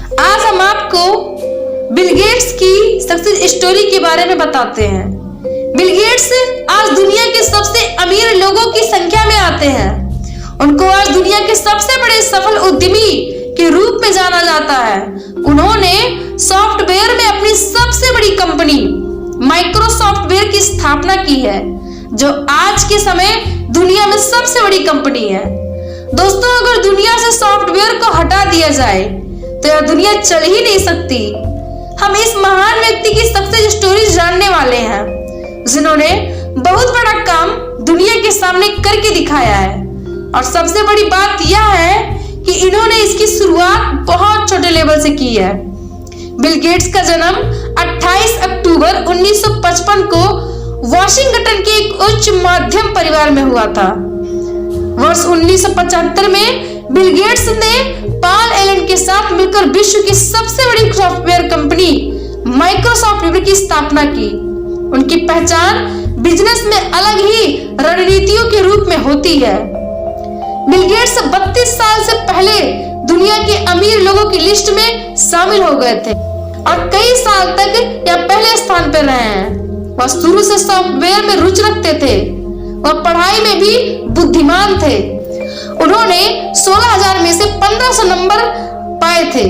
आज हम आपको बिल गेट्स की सक्सेस स्टोरी के बारे में बताते हैं। बिल गेट्स आज दुनिया के सबसे अमीर लोगों की संख्या में आते हैं। उनको आज दुनिया के सबसे बड़े सफल उद्यमी के रूप में जाना जाता है। उन्होंने सॉफ्टवेयर में अपनी सबसे बड़ी कंपनी माइक्रोसॉफ्टवेयर की स्थापना की है, जो आज के समय दुनिया में सबसे बड़ी कंपनी है। दोस्तों, अगर दुनिया से सॉफ्टवेयर को हटा दिया जाए तो यह दुनिया चल ही नहीं सकती। हम इस महान व्यक्ति की सक्सेस स्टोरी जानने वाले हैं, जिन्होंने बहुत बड़ा काम दुनिया के सामने करके दिखाया है। और सबसे बड़ी बात यह है कि इन्होंने इसकी शुरुआत बहुत छोटे लेवल से की है। बिल गेट्स का जन्म 28 अक्टूबर 1955 को वॉशिंगटन के एक उच्च मध्यम परिवार में हुआ था। वर्ष 1975 में बिल गेट्स ने पॉल एलन के साथ मिलकर विश्व की सबसे बड़ी सॉफ्टवेयर कंपनी माइक्रोसॉफ्ट की स्थापना की। उनकी पहचान बिजनेस में अलग ही रणनीतियों के रूप में होती है। बिल गेट्स 32 साल से पहले दुनिया के अमीर लोगों की लिस्ट में शामिल हो गए थे और कई साल तक यह पहले स्थान पर रहे हैं। वह शुरू से सॉफ्टवेयर में रुचि रखते थे और पढ़ाई में भी बुद्धिमान थे। उन्होंने 16,000 में से 1500 नंबर पाए थे।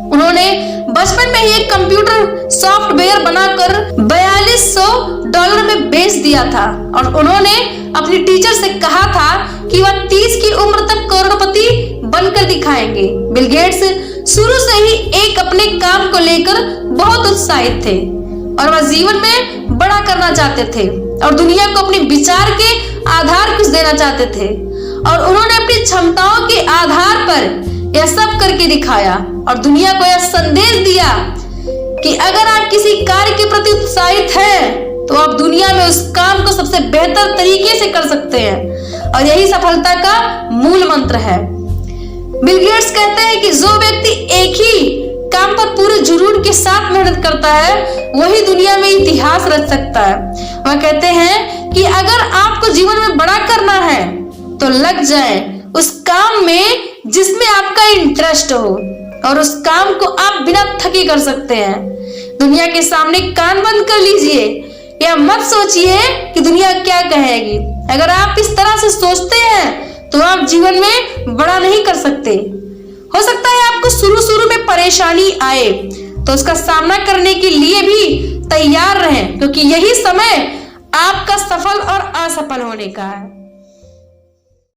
उन्होंने बचपन में ही एक कंप्यूटर सॉफ्टवेयर बनाकर $4200 में बेच दिया था और उन्होंने अपनी टीचर से कहा था कि वह 30 की उम्र तक करोड़पति बनकर दिखाएंगे। बिल गेट्स शुरू से ही एक अपने काम को लेकर बहुत उत्साहित थे और वह जीवन में बड़ा करना चाहते थे और दुनिया को अपने विचार के आधार कुछ देना चाहते थे। और उन्होंने अपनी क्षमताओं के आधार पर यह सब करके दिखाया और दुनिया को यह संदेश दिया कि अगर आप किसी कार्य के प्रति उत्साहित हैं तो आप दुनिया में उस काम को सबसे बेहतर तरीके से कर सकते हैं। और यही सफलता का मूल मंत्र है। बिल गेट्स कहते हैं कि जो व्यक्ति एक ही काम पर पूरे जुनून के साथ मेहनत करता है वही दुनिया में इतिहास रच सकता है। वह कहते हैं कि अगर आपको जीवन में बड़ा करना है तो लग जाए उस काम में जिसमें आपका इंटरेस्ट हो और उस काम को आप बिना थके कर सकते हैं। दुनिया के सामने कान बंद कर लीजिए, या मत सोचिए कि दुनिया क्या कहेगी। अगर आप इस तरह से सोचते हैं तो आप जीवन में बड़ा नहीं कर सकते। हो सकता है आपको शुरू में परेशानी आए, तो उसका सामना करने के लिए भी तैयार रहें, क्योंकि यही समय आपका सफल और असफल होने का है।